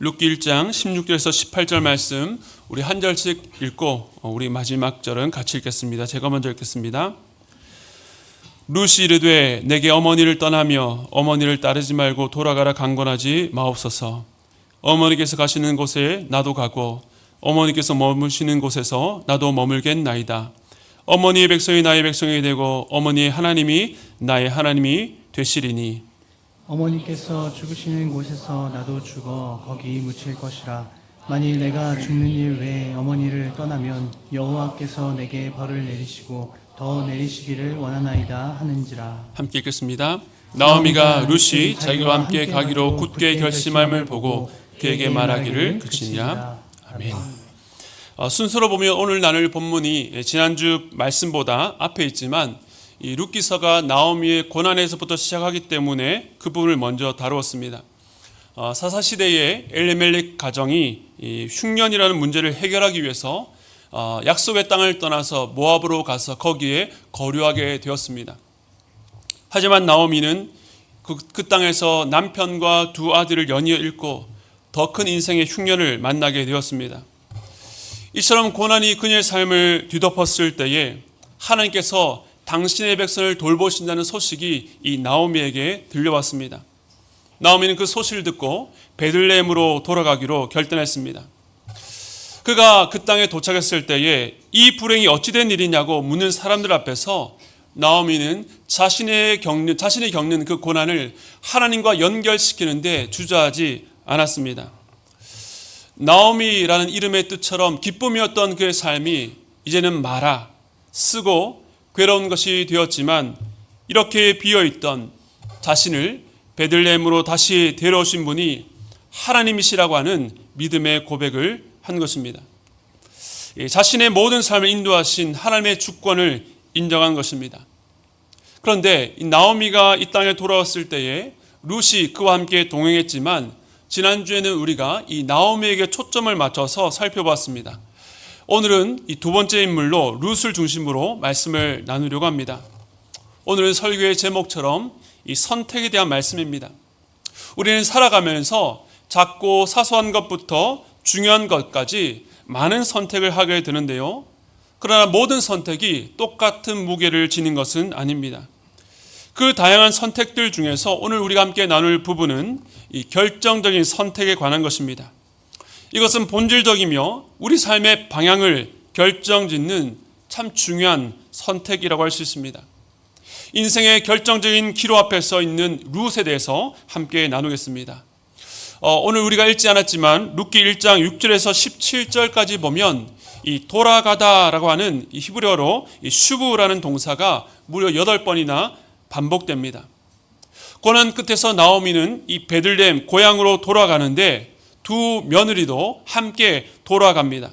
룻기 1장 16절에서 18절 말씀 우리 한 절씩 읽고 우리 마지막 절은 같이 읽겠습니다. 제가 먼저 읽겠습니다. 룻이 이르되 내게 어머니를 떠나며 어머니를 따르지 말고 돌아가라 강권하지 마옵소서. 어머니께서 가시는 곳에 나도 가고 어머니께서 머무시는 곳에서 나도 머물겠나이다. 어머니의 백성이 나의 백성이 되고 어머니의 하나님이 나의 하나님이 되시리니 어머니께서 죽으시는 곳에서 나도 죽어 거기 묻힐 것이라. 만일 내가 죽는 일 외에 어머니를 떠나면 여호와께서 내게 벌을 내리시고 더 내리시기를 원하나이다 하는지라. 함께 읽겠습니다. 나오미가 룻이 자기와 함께 가기로 굳게 결심함을 보고 그에게 말하기를 그치니라. 아멘. 순서로 보면 오늘 나눌 본문이 지난주 말씀보다 앞에 있지만 이 룻기서가 나오미의 고난에서부터 시작하기 때문에 그 부분을 먼저 다루었습니다. 사사시대의 엘리멜렉 가정이 이 흉년이라는 문제를 해결하기 위해서 약속의 땅을 떠나서 모압으로 가서 거기에 거류하게 되었습니다. 하지만 나오미는 그 땅에서 남편과 두 아들을 연이어 잃고 더 큰 인생의 흉년을 만나게 되었습니다. 이처럼 고난이 그녀의 삶을 뒤덮었을 때에 하나님께서 당신의 백성을 돌보신다는 소식이 이 나오미에게 들려왔습니다. 나오미는 그 소식을 듣고 베들레헴으로 돌아가기로 결단했습니다. 그가 그 땅에 도착했을 때에 이 불행이 어찌된 일이냐고 묻는 사람들 앞에서 나오미는 자신이 겪는 그 고난을 하나님과 연결시키는데 주저하지 않았습니다. 나오미라는 이름의 뜻처럼 기쁨이었던 그의 삶이 이제는 마라, 쓰고 괴로운 것이 되었지만 이렇게 비어있던 자신을 베들레헴으로 다시 데려오신 분이 하나님이시라고 하는 믿음의 고백을 한 것입니다. 자신의 모든 삶을 인도하신 하나님의 주권을 인정한 것입니다. 그런데 나오미가 이 땅에 돌아왔을 때에 룻이 그와 함께 동행했지만 지난주에는 우리가 이 나오미에게 초점을 맞춰서 살펴봤습니다. 오늘은 이 두 번째 인물로 룻을 중심으로 말씀을 나누려고 합니다. 오늘은 설교의 제목처럼 이 선택에 대한 말씀입니다. 우리는 살아가면서 작고 사소한 것부터 중요한 것까지 많은 선택을 하게 되는데요. 그러나 모든 선택이 똑같은 무게를 지닌 것은 아닙니다. 그 다양한 선택들 중에서 오늘 우리가 함께 나눌 부분은 이 결정적인 선택에 관한 것입니다. 이것은 본질적이며 우리 삶의 방향을 결정짓는 참 중요한 선택이라고 할 수 있습니다. 인생의 결정적인 기로 앞에 서 있는 룻에 대해서 함께 나누겠습니다. 오늘 우리가 읽지 않았지만 룻기 1장 6절에서 17절까지 보면 이 돌아가다라고 하는 이 히브리어로 이 슈브라는 동사가 무려 8번이나 반복됩니다. 고난 끝에서 나오미는 이 베들레헴 고향으로 돌아가는데 두 며느리도 함께 돌아갑니다.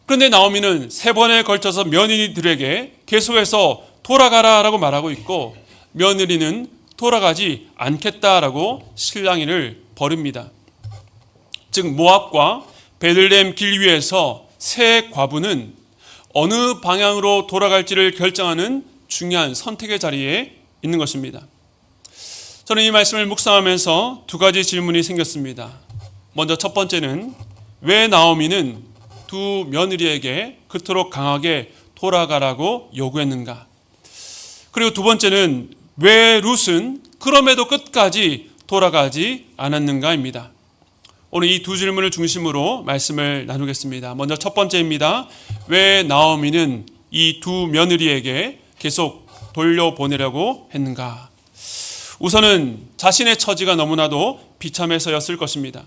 그런데 나오미는 3번에 걸쳐서 며느리들에게 계속해서 돌아가라라고 말하고 있고 며느리는 돌아가지 않겠다라고 실랑이를 벌입니다. 즉 모압과 베들레헴 길 위에서 세 과부는 어느 방향으로 돌아갈지를 결정하는 중요한 선택의 자리에 있는 것입니다. 저는 이 말씀을 묵상하면서 두 가지 질문이 생겼습니다. 먼저 첫 번째는 왜 나오미는 두 며느리에게 그토록 강하게 돌아가라고 요구했는가? 그리고 두 번째는 왜 룻은 그럼에도 끝까지 돌아가지 않았는가입니다. 오늘 이 두 질문을 중심으로 말씀을 나누겠습니다. 먼저 첫 번째입니다. 왜 나오미는 이 두 며느리에게 계속 돌려보내려고 했는가? 우선은 자신의 처지가 너무나도 비참해서였을 것입니다.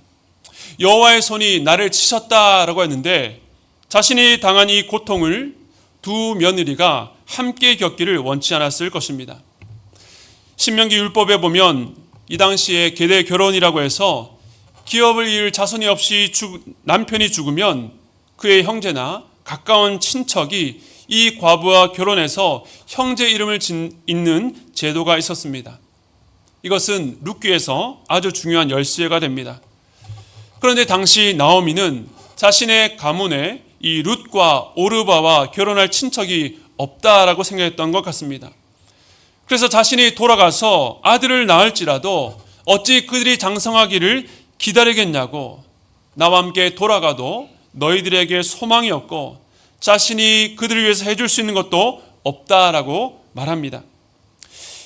여호와의 손이 나를 치셨다라고 했는데 자신이 당한 이 고통을 두 며느리가 함께 겪기를 원치 않았을 것입니다. 신명기 율법에 보면 이 당시에 계대 결혼이라고 해서 기업을 이을 자손이 없이 남편이 죽으면 그의 형제나 가까운 친척이 이 과부와 결혼해서 형제 이름을 잇는 제도가 있었습니다. 이것은 룻기에서 아주 중요한 열쇠가 됩니다. 그런데 당시 나오미는 자신의 가문에 이 룻과 오르바와 결혼할 친척이 없다라고 생각했던 것 같습니다. 그래서 자신이 돌아가서 아들을 낳을지라도 어찌 그들이 장성하기를 기다리겠냐고, 나와 함께 돌아가도 너희들에게 소망이 없고 자신이 그들을 위해서 해줄 수 있는 것도 없다라고 말합니다.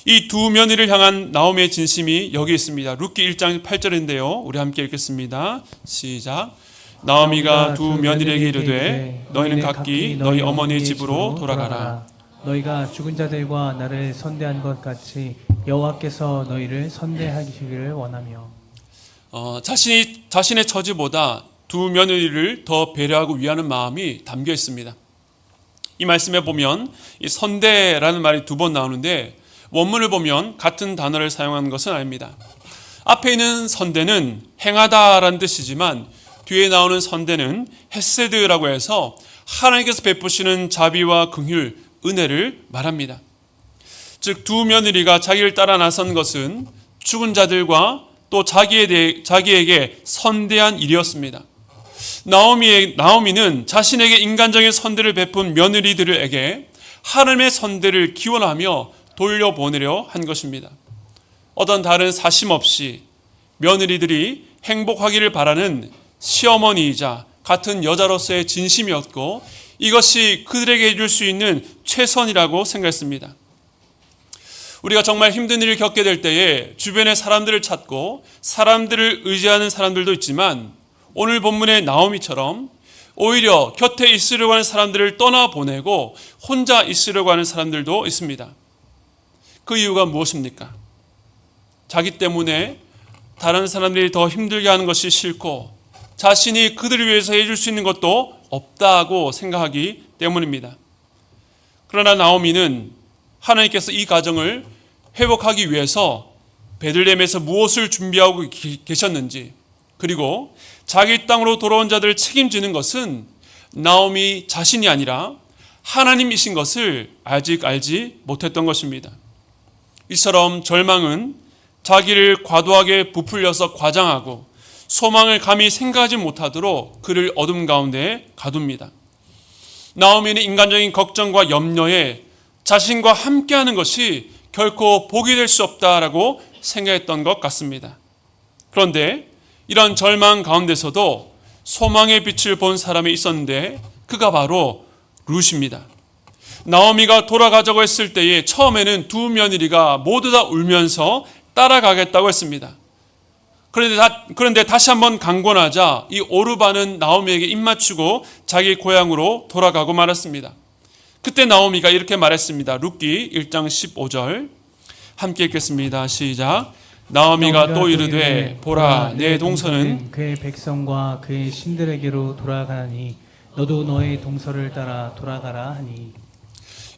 이 두 며느리를 향한 나오미의 진심이 여기 있습니다. 룻기 1장 8절인데요. 우리 함께 읽겠습니다. 시작. 나오미가 두 며느리에게 이르되 너희는 각기 너희 어머니의 집으로 돌아가라. 너희가 죽은 자들과 나를 선대한 것 같이 여호와께서 너희를 선대하시기를 원하며. 자신의 처지보다 두 며느리를 더 배려하고 위하는 마음이 담겨 있습니다. 이 말씀에 보면 이 선대라는 말이 두 번 나오는데 원문을 보면 같은 단어를 사용한 것은 아닙니다. 앞에 있는 선대는 행하다라는 뜻이지만 뒤에 나오는 선대는 헤세드라고 해서 하나님께서 베푸시는 자비와 긍휼, 은혜를 말합니다. 즉 두 며느리가 자기를 따라 나선 것은 죽은 자들과 또 자기에게 선대한 일이었습니다. 나오미는 자신에게 인간적인 선대를 베푼 며느리들에게 하나님의 선대를 기원하며 돌려보내려 한 것입니다. 어떤 다른 사심 없이 며느리들이 행복하기를 바라는 시어머니이자 같은 여자로서의 진심이었고 이것이 그들에게 해줄 수 있는 최선이라고 생각했습니다. 우리가 정말 힘든 일을 겪게 될 때에 주변의 사람들을 찾고 사람들을 의지하는 사람들도 있지만 오늘 본문의 나오미처럼 오히려 곁에 있으려고 하는 사람들을 떠나보내고 혼자 있으려고 하는 사람들도 있습니다. 그 이유가 무엇입니까? 자기 때문에 다른 사람들이 더 힘들게 하는 것이 싫고 자신이 그들을 위해서 해줄 수 있는 것도 없다고 생각하기 때문입니다. 그러나 나오미는 하나님께서 이 가정을 회복하기 위해서 베들레헴에서 무엇을 준비하고 계셨는지 그리고 자기 땅으로 돌아온 자들을 책임지는 것은 나오미 자신이 아니라 하나님이신 것을 아직 알지 못했던 것입니다. 이처럼 절망은 자기를 과도하게 부풀려서 과장하고 소망을 감히 생각하지 못하도록 그를 어둠 가운데 가둡니다. 나오미는 인간적인 걱정과 염려에 자신과 함께하는 것이 결코 복이 될 수 없다라고 생각했던 것 같습니다. 그런데 이런 절망 가운데서도 소망의 빛을 본 사람이 있었는데 그가 바로 룻입니다. 나오미가 돌아가자고 했을 때에 처음에는 두 며느리가 모두 다 울면서 따라가겠다고 했습니다. 그런데 다시 한번 강권하자 이 오르바는 나오미에게 입맞추고 자기 고향으로 돌아가고 말았습니다. 그때 나오미가 이렇게 말했습니다. 룻기 1장 15절 함께 읽겠습니다. 시작. 나오미가 또 이르되 보라 내 동서는 그의 백성과 그의 신들에게로 돌아가니 너도 너의 동서를 따라 돌아가라 하니.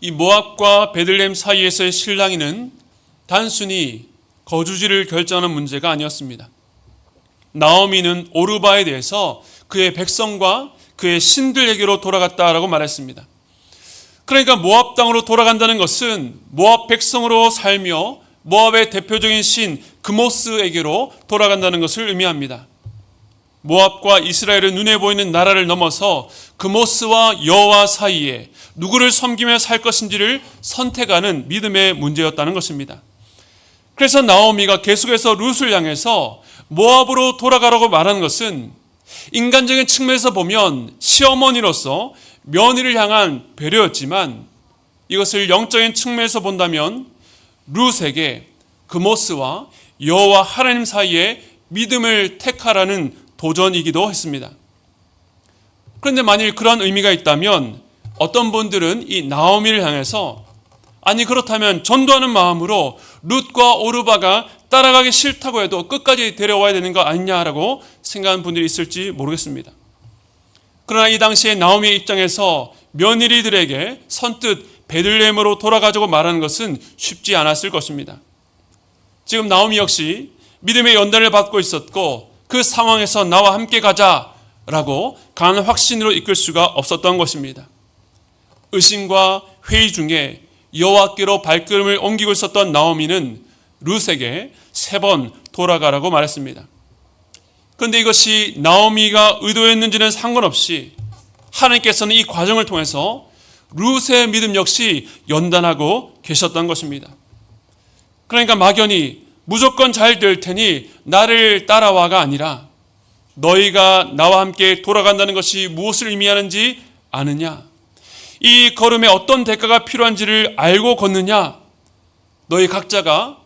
이 모압과 베들레헴 사이에서의 실랑이는 단순히 거주지를 결정하는 문제가 아니었습니다. 나오미는 오르바에 대해서 그의 백성과 그의 신들에게로 돌아갔다라고 말했습니다. 그러니까 모압 땅으로 돌아간다는 것은 모압 백성으로 살며 모압의 대표적인 신 그모스에게로 돌아간다는 것을 의미합니다. 모압과 이스라엘은 눈에 보이는 나라를 넘어서 그모스와 여호와 사이에 누구를 섬기며 살 것인지를 선택하는 믿음의 문제였다는 것입니다. 그래서 나오미가 계속해서 룻을 향해서 모압으로 돌아가라고 말하는 것은 인간적인 측면에서 보면 시어머니로서 며느리를 향한 배려였지만 이것을 영적인 측면에서 본다면 룻에게 그모스와 여호와 하나님 사이에 믿음을 택하라는 도전이기도 했습니다. 그런데 만일 그런 의미가 있다면 어떤 분들은 이 나오미를 향해서 아니 그렇다면 전도하는 마음으로 룻과 오르바가 따라가기 싫다고 해도 끝까지 데려와야 되는 거 아니냐라고 생각하는 분들이 있을지 모르겠습니다. 그러나 이 당시에 나오미의 입장에서 며느리들에게 선뜻 베들레헴으로 돌아가자고 말하는 것은 쉽지 않았을 것입니다. 지금 나오미 역시 믿음의 연단을 받고 있었고 그 상황에서 나와 함께 가자라고 강한 확신으로 이끌 수가 없었던 것입니다. 의심과 회의 중에 여호와께로 발걸음을 옮기고 있었던 나오미는 룻에게 3번 돌아가라고 말했습니다. 그런데 이것이 나오미가 의도했는지는 상관없이 하나님께서는 이 과정을 통해서 룻의 믿음 역시 연단하고 계셨던 것입니다. 그러니까 막연히 무조건 잘 될 테니 나를 따라와가 아니라 너희가 나와 함께 돌아간다는 것이 무엇을 의미하는지 아느냐? 이 걸음에 어떤 대가가 필요한지를 알고 걷느냐? 너희 각자가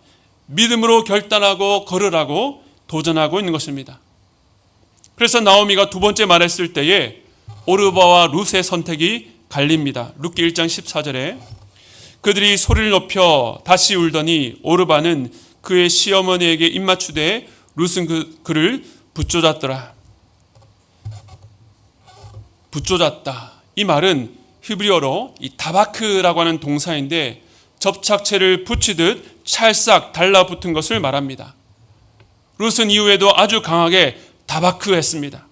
믿음으로 결단하고 걸으라고 도전하고 있는 것입니다. 그래서 나오미가 두 번째 말했을 때에 오르바와 룻의 선택이 갈립니다. 룻기 1장 14절에 그들이 소리를 높여 다시 울더니 오르바는 그의 시어머니에게 입맞추되 룻은 그를 붙조졌더라. 붙조졌다. 이 말은 히브리어로 이 다바크라고 하는 동사인데 접착체를 붙이듯 찰싹 달라붙은 것을 말합니다. 룻은 이후에도 아주 강하게 다바크했습니다.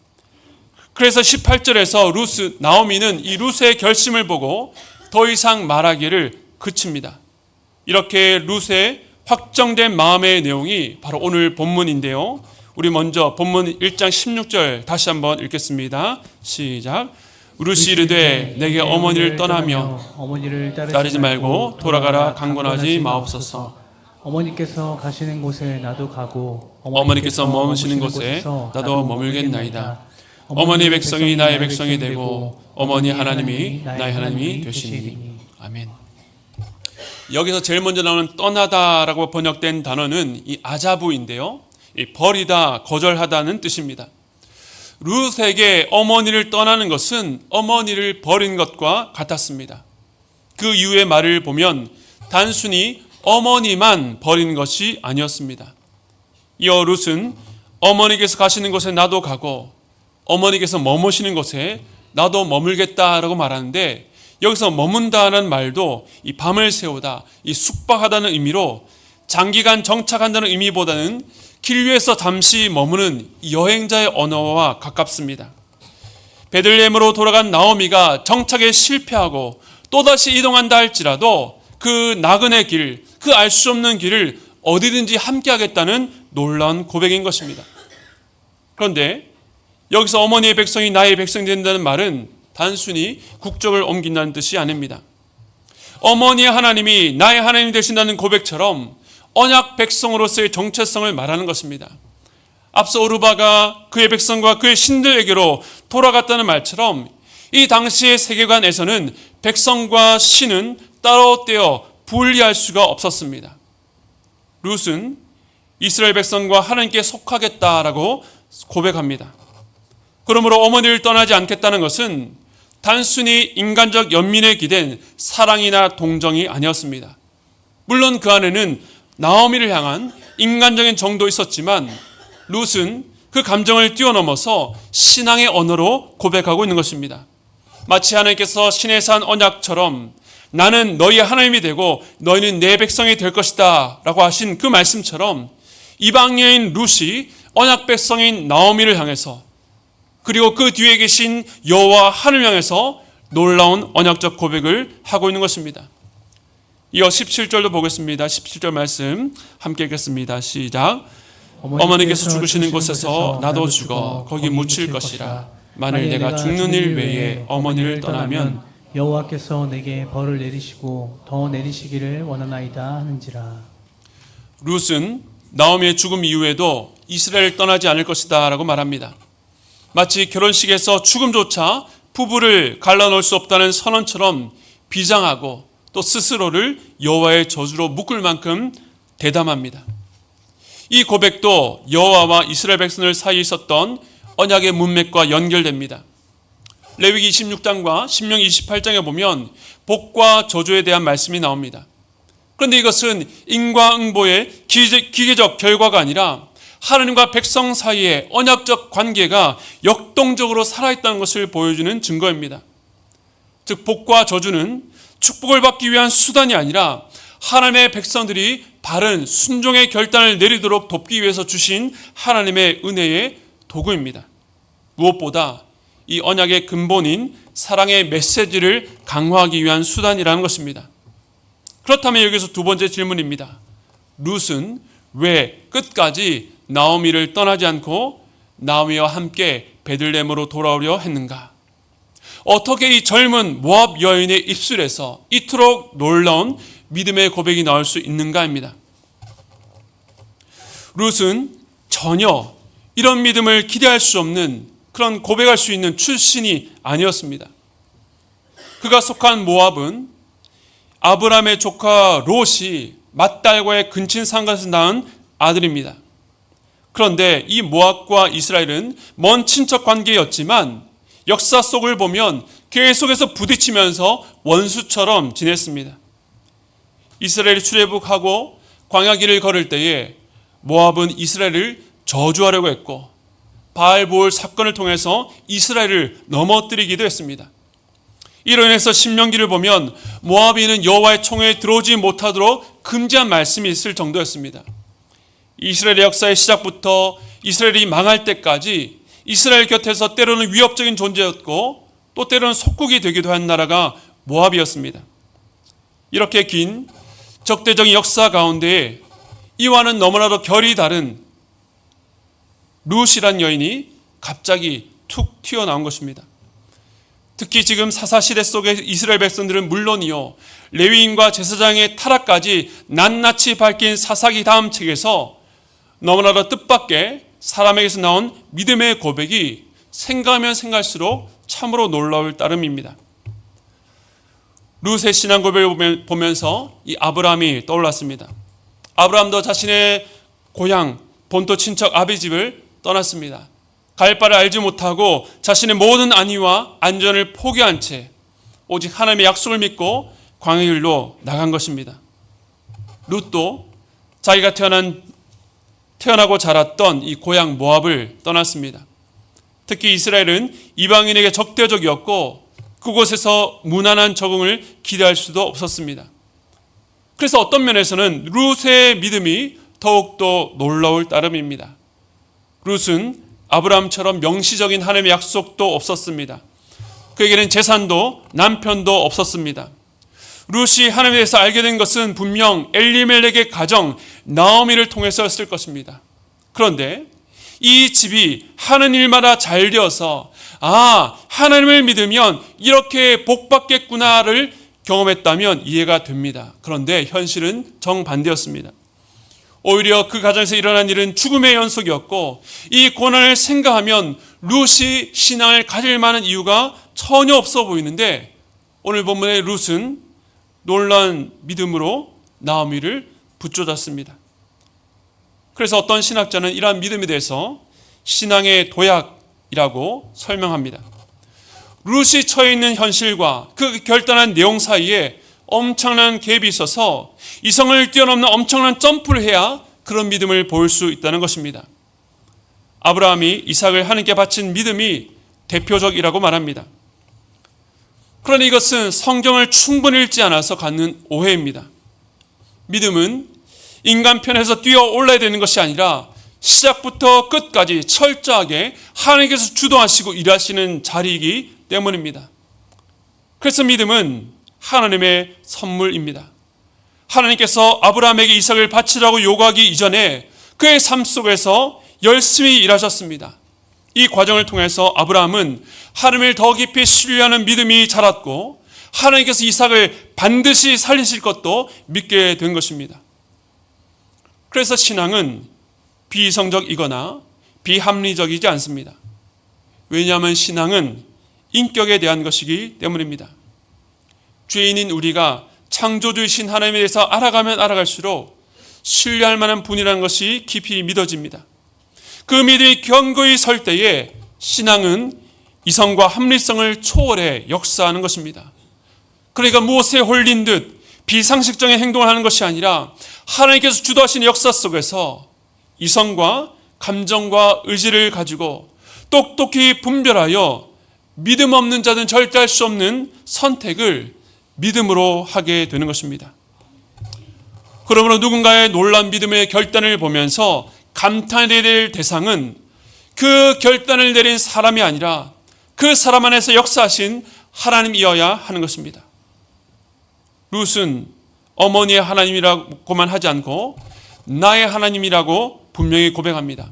그래서 18절에서 나오미는 이 룻의 결심을 보고 더 이상 말하기를 그칩니다. 이렇게 룻의 확정된 마음의 내용이 바로 오늘 본문인데요. 우리 먼저 본문 1장 16절 다시 한번 읽겠습니다. 시작. 룻이 이르되 내게 어머니를 떠나며 어머니를 따르지 말고 돌아가라 강권하지 마옵소서. 어머니께서 가시는 곳에 나도 가고 어머니께서 머무시는 곳에 나도 머물겠나이다. 어머니 백성이 나의 백성이 되고 어머니 하나님이 나의 하나님이 되시니. 아멘. 여기서 제일 먼저 나오는 떠나다라고 번역된 단어는 이 아자부인데요. 이 버리다, 거절하다는 뜻입니다. 룻에게 어머니를 떠나는 것은 어머니를 버린 것과 같았습니다. 그 이후의 말을 보면 단순히 어머니만 버린 것이 아니었습니다. 이어 룻은 어머니께서 가시는 곳에 나도 가고 어머니께서 머무시는 곳에 나도 머물겠다라고 말하는데 여기서 머문다는 말도 이 밤을 새우다, 이 숙박하다는 의미로 장기간 정착한다는 의미보다는 길 위에서 잠시 머무는 여행자의 언어와 가깝습니다. 베들레헴으로 돌아간 나오미가 정착에 실패하고 또다시 이동한다 할지라도 그 나그네 길, 그 알 수 없는 길을 어디든지 함께하겠다는 놀라운 고백인 것입니다. 그런데 여기서 어머니의 백성이 나의 백성이 된다는 말은 단순히 국적을 옮긴다는 뜻이 아닙니다. 어머니의 하나님이 나의 하나님이 되신다는 고백처럼 언약 백성으로서의 정체성을 말하는 것입니다. 앞서 오르바가 그의 백성과 그의 신들에게로 돌아갔다는 말처럼 이 당시의 세계관에서는 백성과 신은 따로 떼어 분리할 수가 없었습니다. 룻은 이스라엘 백성과 하나님께 속하겠다라고 고백합니다. 그러므로 어머니를 떠나지 않겠다는 것은 단순히 인간적 연민에 기댄 사랑이나 동정이 아니었습니다. 물론 그 안에는 나오미를 향한 인간적인 정도 있었지만 룻은 그 감정을 뛰어넘어서 신앙의 언어로 고백하고 있는 것입니다. 마치 하나님께서 신의 산 언약처럼 나는 너희의 하나님이 되고 너희는 내 백성이 될 것이다 라고 하신 그 말씀처럼 이방 여인 룻이 언약 백성인 나오미를 향해서 그리고 그 뒤에 계신 여호와 하나님을 향해서 놀라운 언약적 고백을 하고 있는 것입니다. 이어 17절도 보겠습니다. 17절 말씀 함께 읽겠습니다. 시작. 어머니께서 죽으시는 곳에서 나도 죽어 거기 묻힐 것이라. 만일 내가 죽는 일 외에 어머니를 떠나면 여호와께서 내게 벌을 내리시고 더 내리시기를 원하나이다 하는지라. 룻은 나오미의 죽음 이후에도 이스라엘을 떠나지 않을 것이다 라고 말합니다. 마치 결혼식에서 죽음조차 부부를 갈라놓을 수 없다는 선언처럼 비장하고 또 스스로를 여호와의 저주로 묶을 만큼 대담합니다. 이 고백도 여호와와 이스라엘 백성들 사이에 있었던 언약의 문맥과 연결됩니다. 레위기 26장과 신명기 28장에 보면 복과 저주에 대한 말씀이 나옵니다. 그런데 이것은 인과응보의 기계적 결과가 아니라 하나님과 백성 사이의 언약적 관계가 역동적으로 살아있다는 것을 보여주는 증거입니다. 즉 복과 저주는 축복을 받기 위한 수단이 아니라 하나님의 백성들이 바른 순종의 결단을 내리도록 돕기 위해서 주신 하나님의 은혜의 도구입니다. 무엇보다 이 언약의 근본인 사랑의 메시지를 강화하기 위한 수단이라는 것입니다. 그렇다면 여기서 두 번째 질문입니다. 룻은 왜 끝까지 나오미를 떠나지 않고 나오미와 함께 베들레헴으로 돌아오려 했는가? 어떻게 이 젊은 모압 여인의 입술에서 이토록 놀라운 믿음의 고백이 나올 수 있는가입니다. 룻은 전혀 이런 믿음을 기대할 수 없는, 그런 고백할 수 있는 출신이 아니었습니다. 그가 속한 모압은 아브라함의 조카 롯이 맏딸과의 근친 상간에서 낳은 아들입니다. 그런데 이 모압과 이스라엘은 먼 친척 관계였지만 역사 속을 보면 계속해서 부딪히면서 원수처럼 지냈습니다. 이스라엘이 출애굽하고 광야길을 걸을 때에 모압은 이스라엘을 저주하려고 했고 바알보올 사건을 통해서 이스라엘을 넘어뜨리기도 했습니다. 이로 인해서 신명기를 보면 모압인은 여호와의 총회에 들어오지 못하도록 금지한 말씀이 있을 정도였습니다. 이스라엘의 역사의 시작부터 이스라엘이 망할 때까지 이스라엘 곁에서 때로는 위협적인 존재였고 또 때로는 속국이 되기도 한 나라가 모압이었습니다. 이렇게 긴 적대적인 역사 가운데 이와는 너무나도 결이 다른 룻이란 여인이 갑자기 툭 튀어나온 것입니다. 특히 지금 사사시대 속의 이스라엘 백성들은 물론이요, 레위인과 제사장의 타락까지 낱낱이 밝힌 사사기 다음 책에서 너무나도 뜻밖의 사람에게서 나온 믿음의 고백이 생각하면 생각할수록 참으로 놀라울 따름입니다. 룻의 신앙 고백을 보면서 이 아브라함이 떠올랐습니다. 아브라함도 자신의 고향 본토 친척 아비집을 떠났습니다. 갈 바를 알지 못하고 자신의 모든 안위와 안전을 포기한 채 오직 하나님의 약속을 믿고 광야길로 나간 것입니다. 룻도 자기가 태어나고 자랐던 이 고향 모압을 떠났습니다. 특히 이스라엘은 이방인에게 적대적이었고 그곳에서 무난한 적응을 기대할 수도 없었습니다. 그래서 어떤 면에서는 룻의 믿음이 더욱더 놀라울 따름입니다. 룻은 아브라함처럼 명시적인 하나님의 약속도 없었습니다. 그에게는 재산도 남편도 없었습니다. 룻이 하나님에 대해서 알게 된 것은 분명 엘리멜렉의 가정 나오미를 통해서였을 것입니다. 그런데 이 집이 하는 일마다 잘 되어서 하나님을 믿으면 이렇게 복받겠구나를 경험했다면 이해가 됩니다. 그런데 현실은 정반대였습니다. 오히려 그 가정에서 일어난 일은 죽음의 연속이었고 이 고난을 생각하면 룻이 신앙을 가질 만한 이유가 전혀 없어 보이는데 오늘 본문의 룻은 놀라운 믿음으로 나오미를 붙잡았습니다. 그래서 어떤 신학자는 이러한 믿음에 대해서 신앙의 도약이라고 설명합니다. 룻이 처해 있는 현실과 그 결단한 내용 사이에 엄청난 갭이 있어서 이성을 뛰어넘는 엄청난 점프를 해야 그런 믿음을 보일 수 있다는 것입니다. 아브라함이 이삭을 하나님께 바친 믿음이 대표적이라고 말합니다. 그러나 이것은 성경을 충분히 읽지 않아서 갖는 오해입니다. 믿음은 인간 편에서 뛰어 올라야 되는 것이 아니라 시작부터 끝까지 철저하게 하나님께서 주도하시고 일하시는 자리이기 때문입니다. 그래서 믿음은 하나님의 선물입니다. 하나님께서 아브라함에게 이삭을 바치라고 요구하기 이전에 그의 삶 속에서 열심히 일하셨습니다. 이 과정을 통해서 아브라함은 하나님을 더 깊이 신뢰하는 믿음이 자랐고 하나님께서 이삭을 반드시 살리실 것도 믿게 된 것입니다. 그래서 신앙은 비이성적이거나 비합리적이지 않습니다. 왜냐하면 신앙은 인격에 대한 것이기 때문입니다. 죄인인 우리가 창조주이신 하나님에 대해서 알아가면 알아갈수록 신뢰할 만한 분이라는 것이 깊이 믿어집니다. 그 믿음이 견고히 설 때에 신앙은 이성과 합리성을 초월해 역사하는 것입니다. 그러니까 무엇에 홀린 듯 비상식적인 행동을 하는 것이 아니라 하나님께서 주도하시는 역사 속에서 이성과 감정과 의지를 가지고 똑똑히 분별하여 믿음 없는 자는 절대 할 수 없는 선택을 믿음으로 하게 되는 것입니다. 그러므로 누군가의 놀라운 믿음의 결단을 보면서 감탄해야 될 대상은 그 결단을 내린 사람이 아니라 그 사람 안에서 역사하신 하나님이어야 하는 것입니다. 룻은 어머니의 하나님이라고만 하지 않고 나의 하나님이라고 분명히 고백합니다.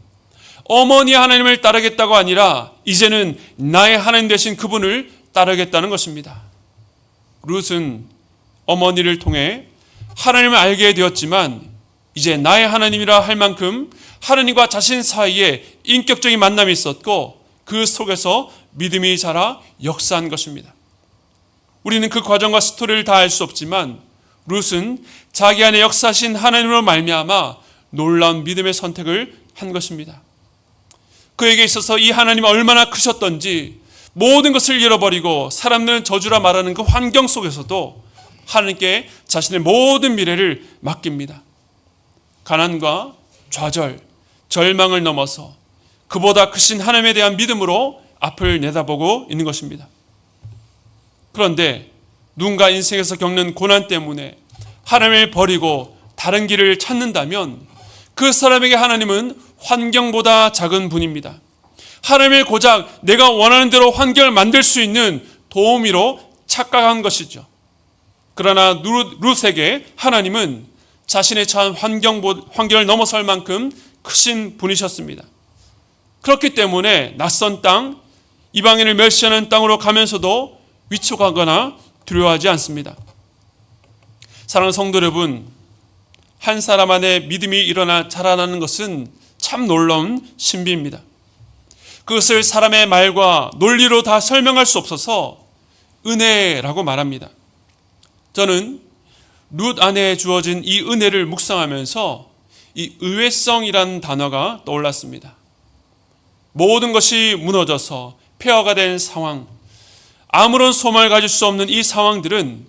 어머니의 하나님을 따르겠다고 아니라 이제는 나의 하나님 되신 그분을 따르겠다는 것입니다. 룻은 어머니를 통해 하나님을 알게 되었지만 이제 나의 하나님이라 할 만큼 하나님과 자신 사이에 인격적인 만남이 있었고 그 속에서 믿음이 자라 역사한 것입니다. 우리는 그 과정과 스토리를 다 알 수 없지만 룻은 자기 안에 역사하신 하나님으로 말미암아 놀라운 믿음의 선택을 한 것입니다. 그에게 있어서 이 하나님이 얼마나 크셨던지 모든 것을 잃어버리고 사람들은 저주라 말하는 그 환경 속에서도 하나님께 자신의 모든 미래를 맡깁니다. 가난과 좌절, 절망을 넘어서 그보다 크신 하나님에 대한 믿음으로 앞을 내다보고 있는 것입니다. 그런데 누군가 인생에서 겪는 고난 때문에 하나님을 버리고 다른 길을 찾는다면 그 사람에게 하나님은 환경보다 작은 분입니다. 하나님을 고작 내가 원하는 대로 환경을 만들 수 있는 도우미로 착각한 것이죠. 그러나 룻에게 하나님은 자신의 처한 환경을 넘어설 만큼 크신 분이셨습니다. 그렇기 때문에 낯선 땅, 이방인을 멸시하는 땅으로 가면서도 위축하거나 두려워하지 않습니다. 사랑하는 성도 여러분, 한 사람 안에 믿음이 자라나는 것은 참 놀라운 신비입니다. 그것을 사람의 말과 논리로 다 설명할 수 없어서 은혜라고 말합니다. 저는 룻 안에 주어진 이 은혜를 묵상하면서 이 의외성이라는 단어가 떠올랐습니다. 모든 것이 무너져서 폐허가 된 상황, 아무런 소망을 가질 수 없는 이 상황들은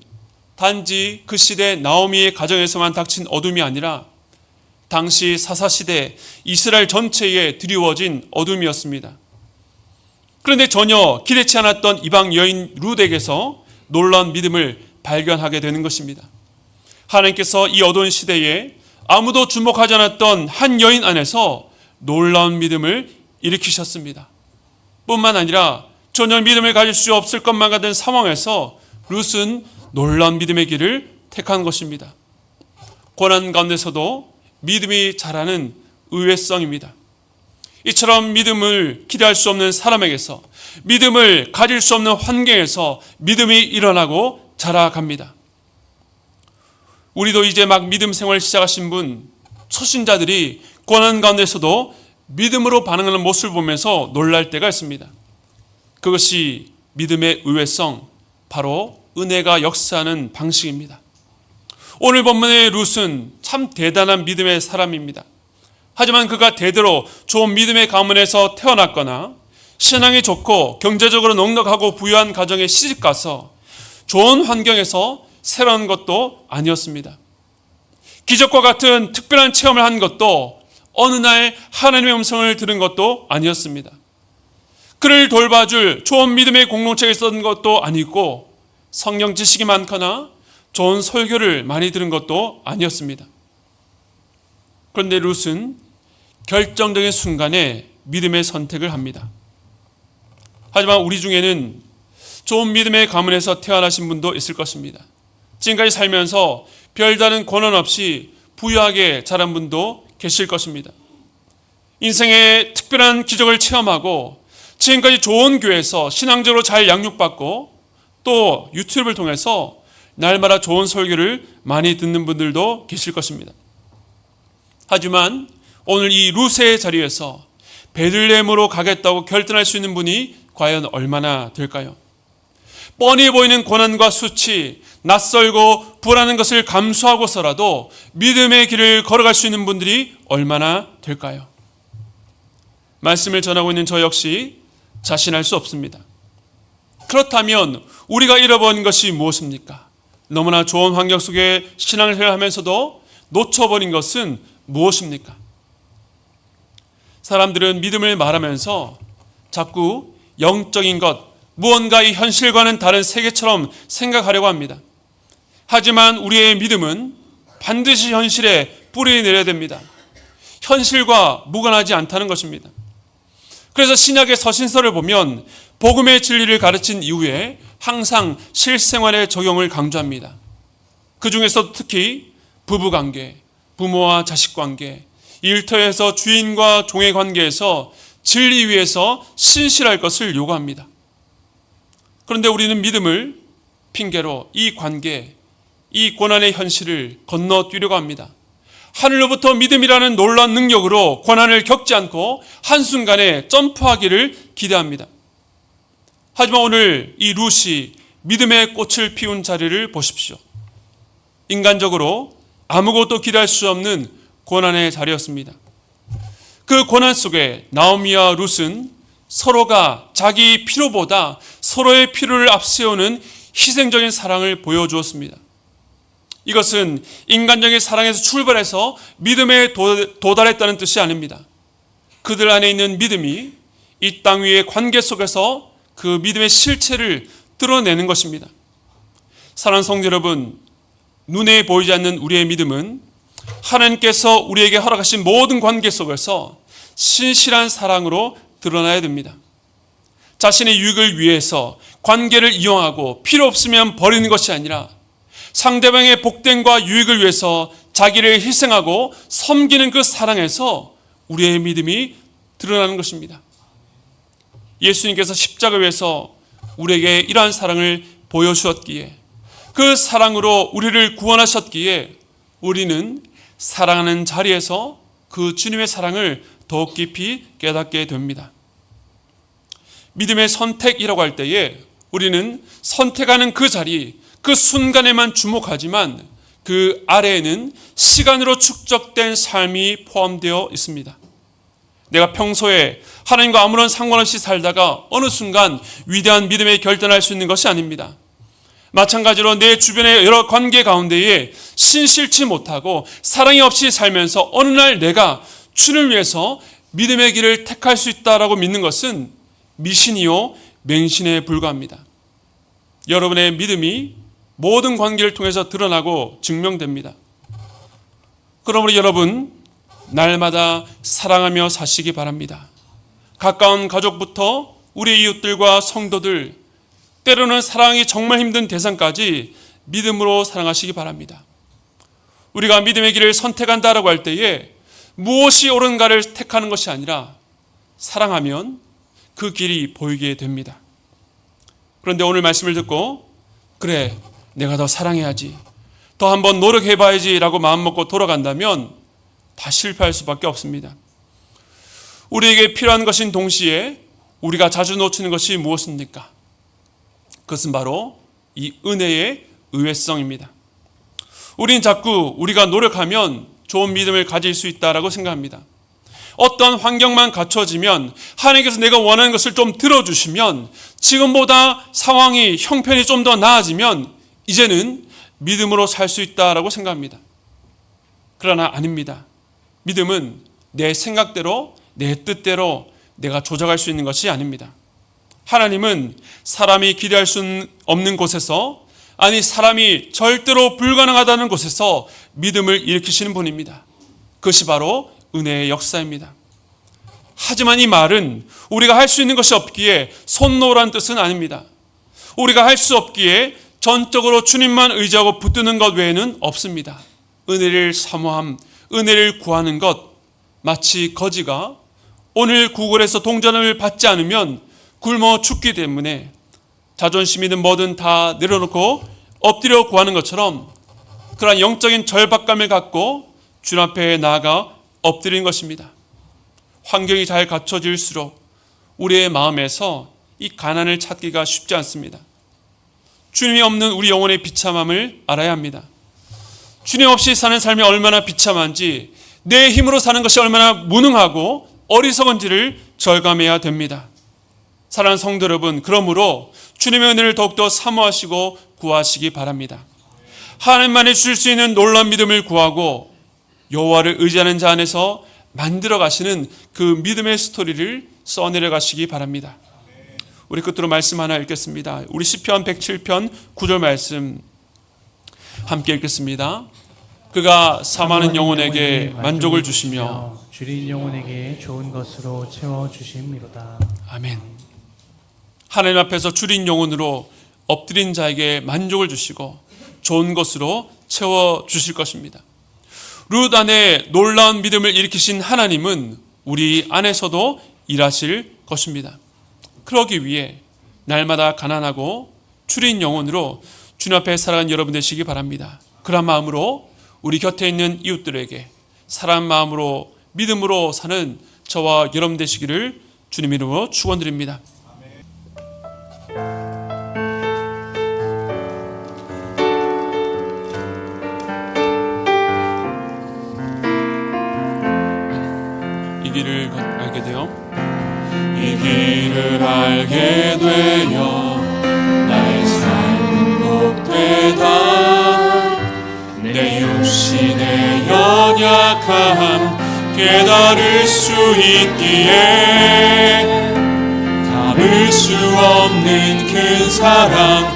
단지 그 시대 나오미의 가정에서만 닥친 어둠이 아니라 당시 사사시대 이스라엘 전체에 드리워진 어둠이었습니다. 그런데 전혀 기대치 않았던 이방 여인 룻에게서 놀라운 믿음을 발견하게 되는 것입니다. 하나님께서 이 어두운 시대에 아무도 주목하지 않았던 한 여인 안에서 놀라운 믿음을 일으키셨습니다. 뿐만 아니라 전혀 믿음을 가질 수 없을 것만 같은 상황에서 룻은 놀라운 믿음의 길을 택한 것입니다. 고난 가운데서도 믿음이 자라는 의외성입니다. 이처럼 믿음을 기대할 수 없는 사람에게서, 믿음을 가질 수 없는 환경에서 믿음이 일어나고 자라갑니다. 우리도 이제 막 믿음 생활을 시작하신 분, 초신자들이 고난 가운데서도 믿음으로 반응하는 모습을 보면서 놀랄 때가 있습니다. 그것이 믿음의 의외성, 바로 은혜가 역사하는 방식입니다. 오늘 본문의 룻은 참 대단한 믿음의 사람입니다. 하지만 그가 대대로 좋은 믿음의 가문에서 태어났거나 신앙이 좋고 경제적으로 넉넉하고 부유한 가정에 시집가서 좋은 환경에서 새로운 것도 아니었습니다. 기적과 같은 특별한 체험을 한 것도 어느 날 하나님의 음성을 들은 것도 아니었습니다. 그를 돌봐줄 좋은 믿음의 공동체가 있었던 것도 아니고 성경 지식이 많거나 좋은 설교를 많이 들은 것도 아니었습니다. 그런데 룻은 결정적인 순간에 믿음의 선택을 합니다. 하지만 우리 중에는 좋은 믿음의 가문에서 태어나신 분도 있을 것입니다. 지금까지 살면서 별다른 고난 없이 부유하게 자란 분도 계실 것입니다. 인생의 특별한 기적을 체험하고 지금까지 좋은 교회에서 신앙적으로 잘 양육받고 또 유튜브를 통해서 날마다 좋은 설교를 많이 듣는 분들도 계실 것입니다. 하지만 오늘 이 룻의 자리에서 베들레헴으로 가겠다고 결단할 수 있는 분이 과연 얼마나 될까요? 뻔히 보이는 고난과 수치, 낯설고 불안한 것을 감수하고서라도 믿음의 길을 걸어갈 수 있는 분들이 얼마나 될까요? 말씀을 전하고 있는 저 역시 자신할 수 없습니다. 그렇다면 우리가 잃어버린 것이 무엇입니까? 너무나 좋은 환경 속에 신앙을 하면서도 놓쳐버린 것은 무엇입니까? 사람들은 믿음을 말하면서 자꾸 영적인 것, 무언가 이 현실과는 다른 세계처럼 생각하려고 합니다. 하지만 우리의 믿음은 반드시 현실에 뿌리 내려야 됩니다. 현실과 무관하지 않다는 것입니다. 그래서 신약의 서신서를 보면 복음의 진리를 가르친 이후에 항상 실생활의 적용을 강조합니다. 그 중에서 특히 부부관계, 부모와 자식관계, 일터에서 주인과 종의 관계에서 진리 위에서 신실할 것을 요구합니다. 그런데 우리는 믿음을 핑계로 이 관계, 이 고난의 현실을 건너뛰려고 합니다. 하늘로부터 믿음이라는 놀라운 능력으로 고난을 겪지 않고 한순간에 점프하기를 기대합니다. 하지만 오늘 이 룻이 믿음의 꽃을 피운 자리를 보십시오. 인간적으로 아무것도 기대할 수 없는 고난의 자리였습니다. 그 고난 속에 나오미와 룻은 서로가 자기 필요보다 서로의 필요를 앞세우는 희생적인 사랑을 보여주었습니다. 이것은 인간적인 사랑에서 출발해서 믿음에 도달했다는 뜻이 아닙니다. 그들 안에 있는 믿음이 이 땅 위의 관계 속에서 그 믿음의 실체를 드러내는 것입니다. 사랑하는 성도 여러분, 눈에 보이지 않는 우리의 믿음은 하나님께서 우리에게 허락하신 모든 관계 속에서 신실한 사랑으로 드러나야 됩니다. 자신의 유익을 위해서 관계를 이용하고 필요 없으면 버리는 것이 아니라 상대방의 복됨과 유익을 위해서 자기를 희생하고 섬기는 그 사랑에서 우리의 믿음이 드러나는 것입니다. 예수님께서 십자가 위에서 우리에게 이러한 사랑을 보여주었기에, 그 사랑으로 우리를 구원하셨기에 우리는 사랑하는 자리에서 그 주님의 사랑을 더욱 깊이 깨닫게 됩니다. 믿음의 선택이라고 할 때에 우리는 선택하는 그 자리, 그 순간에만 주목하지만 그 아래에는 시간으로 축적된 삶이 포함되어 있습니다. 내가 평소에 하나님과 아무런 상관없이 살다가 어느 순간 위대한 믿음의 결단할 수 있는 것이 아닙니다. 마찬가지로 내 주변의 여러 관계 가운데에 신실치 못하고 사랑이 없이 살면서 어느 날 내가 주를 위해서 믿음의 길을 택할 수 있다라고 믿는 것은 미신이요 맹신에 불과합니다. 여러분의 믿음이 모든 관계를 통해서 드러나고 증명됩니다. 그러므로 여러분, 날마다 사랑하며 사시기 바랍니다. 가까운 가족부터 우리 이웃들과 성도들, 때로는 사랑이 정말 힘든 대상까지 믿음으로 사랑하시기 바랍니다. 우리가 믿음의 길을 선택한다라고 할 때에 무엇이 옳은가를 택하는 것이 아니라 사랑하면 그 길이 보이게 됩니다. 그런데 오늘 말씀을 듣고 그래, 내가 더 사랑해야지, 더 한번 노력해봐야지 라고 마음먹고 돌아간다면 다 실패할 수밖에 없습니다. 우리에게 필요한 것인 동시에 우리가 자주 놓치는 것이 무엇입니까? 그것은 바로 이 은혜의 의외성입니다. 우린 자꾸 우리가 노력하면 좋은 믿음을 가질 수 있다라고 생각합니다. 어떤 환경만 갖춰지면, 하나님께서 내가 원하는 것을 좀 들어주시면, 지금보다 상황이 형편이 좀 더 나아지면 이제는 믿음으로 살 수 있다라고 생각합니다. 그러나 아닙니다. 믿음은 내 생각대로, 내 뜻대로 내가 조작할 수 있는 것이 아닙니다. 하나님은 사람이 기대할 수 없는 곳에서, 아니 사람이 절대로 불가능하다는 곳에서 믿음을 일으키시는 분입니다. 그것이 바로 은혜의 역사입니다. 하지만 이 말은 우리가 할 수 있는 것이 없기에 손 놓으라는 뜻은 아닙니다. 우리가 할 수 없기에 전적으로 주님만 의지하고 붙드는 것 외에는 없습니다. 은혜를 사모함, 은혜를 구하는 것, 마치 거지가 오늘 구걸에서 동전을 받지 않으면 굶어 죽기 때문에 자존심이든 뭐든 다 내려놓고 엎드려 구하는 것처럼 그러한 영적인 절박감을 갖고 주님 앞에 나아가 엎드린 것입니다. 환경이 잘 갖춰질수록 우리의 마음에서 이 가난을 찾기가 쉽지 않습니다. 주님이 없는 우리 영혼의 비참함을 알아야 합니다. 주님 없이 사는 삶이 얼마나 비참한지, 내 힘으로 사는 것이 얼마나 무능하고 어리석은지를 절감해야 됩니다. 사랑하는 성도 여러분, 그러므로 주님의 은혜를 더욱더 사모하시고 구하시기 바랍니다. 하나님만이 주실 수 있는 놀라운 믿음을 구하고 여호와를 의지하는 자 안에서 만들어 가시는 그 믿음의 스토리를 써내려 가시기 바랍니다. 우리 끝으로 말씀 하나 읽겠습니다. 우리 시편 107편 9절 말씀 함께 읽겠습니다. 그가 사모하는 영혼에게 만족을 주시며 줄인 영혼에게 좋은 것으로 채워 주심이로다. 아멘. 하나님 앞에서 줄인 영혼으로 엎드린 자에게 만족을 주시고 좋은 것으로 채워 주실 것입니다. 룻 안에 놀라운 믿음을 일으키신 하나님은 우리 안에서도 일하실 것입니다. 그러기 위해 날마다 가난하고 줄인 영혼으로 주님 앞에 살아가는 여러분 되시기 바랍니다. 그런 마음으로 우리 곁에 있는 이웃들에게, 사람 마음으로 믿음으로 사는 저와 여러분 되시기를 주님 이름으로 축원드립니다. 이 길을 알게 되어 이 길을 알게 되어 나의 삶은 복되다. 내 육신의 연약함 깨달을 수 있기에 담을 수 없는 큰 사랑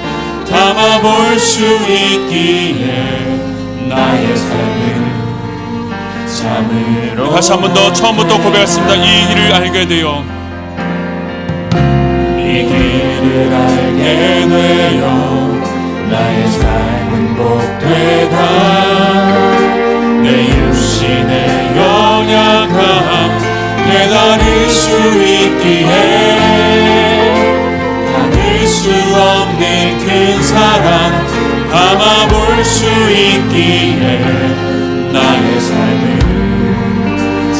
담아볼 수 있기에 나의 삶을 참으로. 다시 한 번 더 처음부터 고백했습니다. 이 길을 알게 되어 이 길을 알게 되어 나의 삶은 복되다. 내 육신의 연약함 깨달을 수 있기에 담을 수 없는 큰 사랑 담아볼 수 있기에 나의 삶은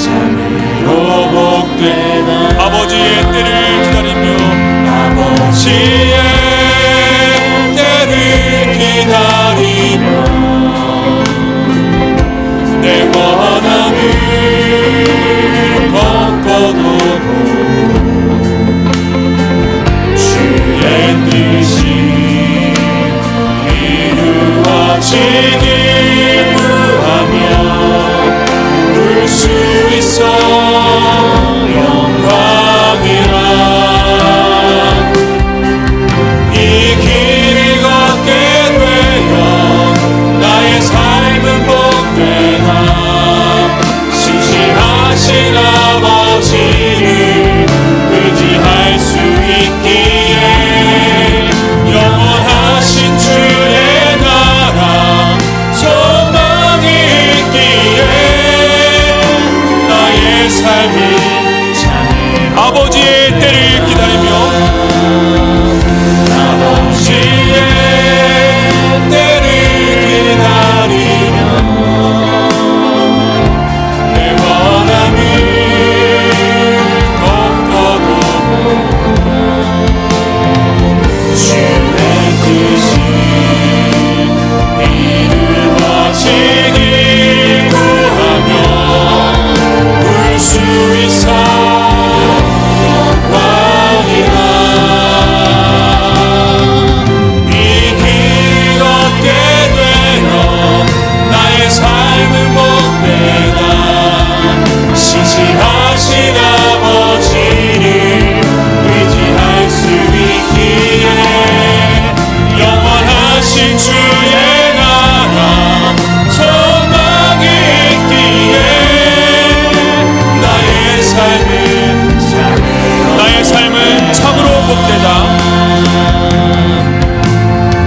참으로 복되다. 아버지의 때를 기다리며 아버지의 때를 기다리며 내 원함을 걷고도고 주의 뜻이 이루어지길 구하며 볼 수 있어 영광이라. 이 길을 걷게 되어 나의 삶은 복되나. 신실하신 아버지를 의지할 수 있기에 영원하신 주의 나라 소망이 있기에 나의 삶이 아버지의 때를 기다리며 아버지의 때를 기다리며 내 원함을 걷고도고 주의 뜻이 이루어지길 구하며 볼 수 있어 영광이라. 이 길 걷게 되어 나의 삶은 복되다. 신실하신 아버지를 의지할 수 있기에 영원하신 주의 나라 소망이 있기에 나의 삶은 참으로 복되다.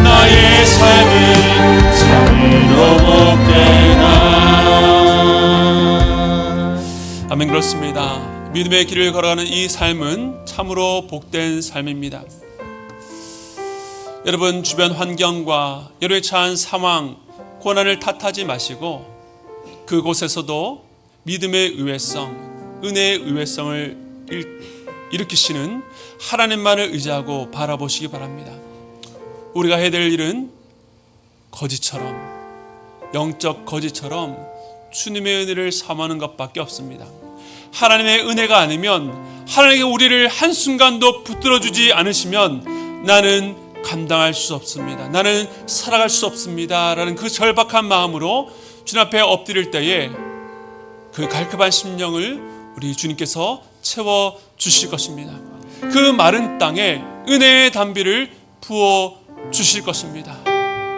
나의 삶은 참으로 복되다. 아멘. 그렇습니다. 믿음의 길을 걸어가는 이 삶은 참으로 복된 삶입니다. 여러분 주변 환경과 여러분의 처한 상황, 고난을 탓하지 마시고 그곳에서도 믿음의 의외성, 은혜의 의외성을 일으키시는 하나님만을 의지하고 바라보시기 바랍니다. 우리가 해야 될 일은 거지처럼, 영적 거지처럼 주님의 은혜를 사모하는 것밖에 없습니다. 하나님의 은혜가 아니면, 하나님께 우리를 한순간도 붙들어주지 않으시면 나는 감당할 수 없습니다. 나는 살아갈 수 없습니다. 라는 그 절박한 마음으로 주님 앞에 엎드릴 때에 그 갈급한 심령을 우리 주님께서 채워 주실 것입니다. 그 마른 땅에 은혜의 단비를 부어 주실 것입니다.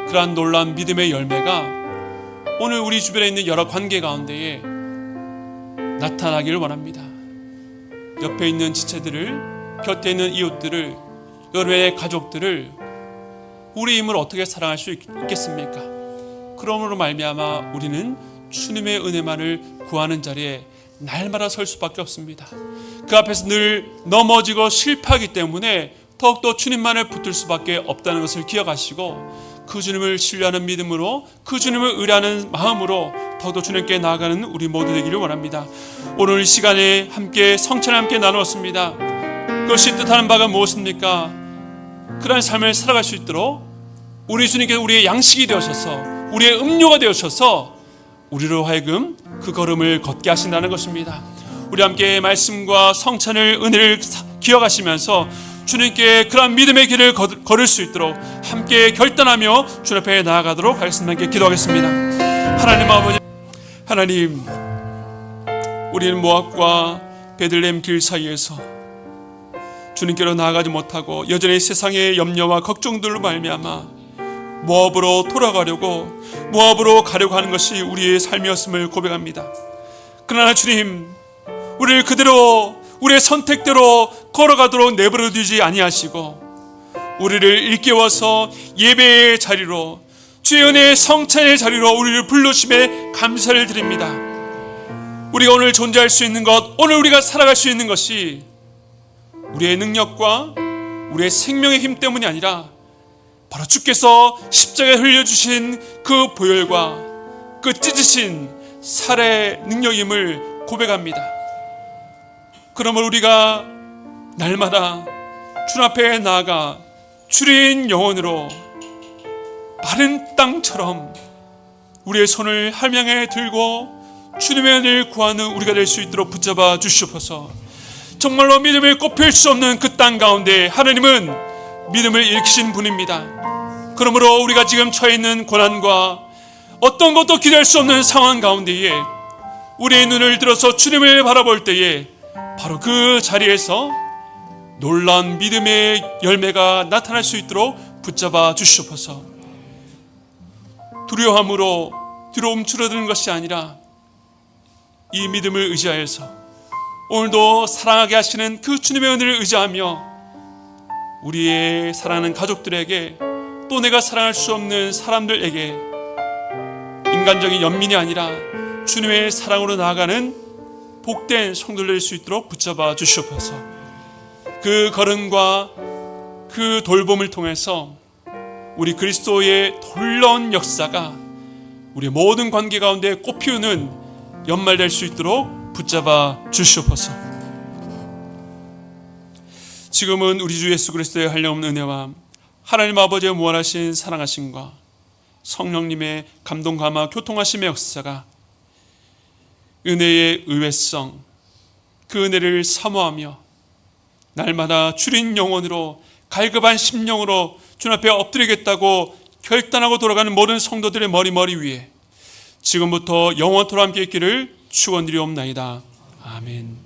그러한 놀라운 믿음의 열매가 오늘 우리 주변에 있는 여러 관계 가운데에 나타나기를 원합니다. 옆에 있는 지체들을, 곁에 있는 이웃들을, 여러분의 가족들을 우리 힘을 어떻게 사랑할 수 있겠습니까? 그러므로 말미암아 우리는 주님의 은혜만을 구하는 자리에 날마다 설 수밖에 없습니다. 그 앞에서 늘 넘어지고 실패하기 때문에 더욱더 주님만을 붙들 수밖에 없다는 것을 기억하시고 그 주님을 신뢰하는 믿음으로, 그 주님을 의뢰하는 마음으로 더더 주님께 나아가는 우리 모두 되기를 원합니다. 오늘 이 시간에 함께 성찬을 함께 나누었습니다. 그것이 뜻하는 바가 무엇입니까? 그러한 삶을 살아갈 수 있도록 우리 주님께서 우리의 양식이 되어셔서, 우리의 음료가 되어셔서 우리로 하여금 그 걸음을 걷게 하신다는 것입니다. 우리 함께 말씀과 성찬을, 은혜를 기억하시면서 주님께 그런 믿음의 길을 걸을 수 있도록 함께 결단하며 주님 앞에 나아가도록 하겠습니다. 함께 기도하겠습니다. 하나님 아버지, 하나님, 우리는 모압과 베들레헴 길 사이에서 주님께로 나아가지 못하고 여전히 세상의 염려와 걱정들로 말미암아 모압으로 돌아가려고, 모압으로 가려고 하는 것이 우리의 삶이었음을 고백합니다. 그러나 주님, 우리를 그대로 우리의 선택대로 걸어가도록 내버려 두지 아니하시고 우리를 일깨워서 예배의 자리로, 주의 은혜의 성찬의 자리로 우리를 불러주심에 감사를 드립니다. 우리가 오늘 존재할 수 있는 것, 오늘 우리가 살아갈 수 있는 것이 우리의 능력과 우리의 생명의 힘 때문이 아니라 바로 주께서 십자가에 흘려주신 그 보혈과 그 찢으신 살의 능력임을 고백합니다. 그러므로 우리가 날마다 주 앞에 나아가 주린 영혼으로 마른 땅처럼 우리의 손을 하명에 들고 주님의 은혜를 구하는 우리가 될 수 있도록 붙잡아 주시옵소서. 정말로 믿음을 꼽힐 수 없는 그 땅 가운데 하나님은 믿음을 일으키신 분입니다. 그러므로 우리가 지금 처해 있는 고난과 어떤 것도 기대할 수 없는 상황 가운데에 우리의 눈을 들어서 주님을 바라볼 때에 바로 그 자리에서 놀라운 믿음의 열매가 나타날 수 있도록 붙잡아 주시옵소서. 두려움으로 뒤로 움츠러드는 것이 아니라 이 믿음을 의지하여서 오늘도 사랑하게 하시는 그 주님의 은혜를 의지하며 우리의 사랑하는 가족들에게, 또 내가 사랑할 수 없는 사람들에게 인간적인 연민이 아니라 주님의 사랑으로 나아가는 복된 성도들 될 수 있도록 붙잡아 주시옵소서. 그 걸음과 그 돌봄을 통해서 우리 그리스도의 놀라운 역사가 우리 모든 관계 가운데 꽃피우는 연말 될 수 있도록 붙잡아 주시옵소서. 지금은 우리 주 예수 그리스도의 한량없는 은혜와 하나님 아버지의 무한하신 사랑하심과 성령님의 감동 감화 교통하심의 역사가, 은혜의 의외성, 그 은혜를 사모하며 날마다 주린 영혼으로, 갈급한 심령으로 주님 앞에 엎드리겠다고 결단하고 돌아가는 모든 성도들의 머리 위에 지금부터 영원토록 함께 있기를 축원드리옵나이다. 아멘.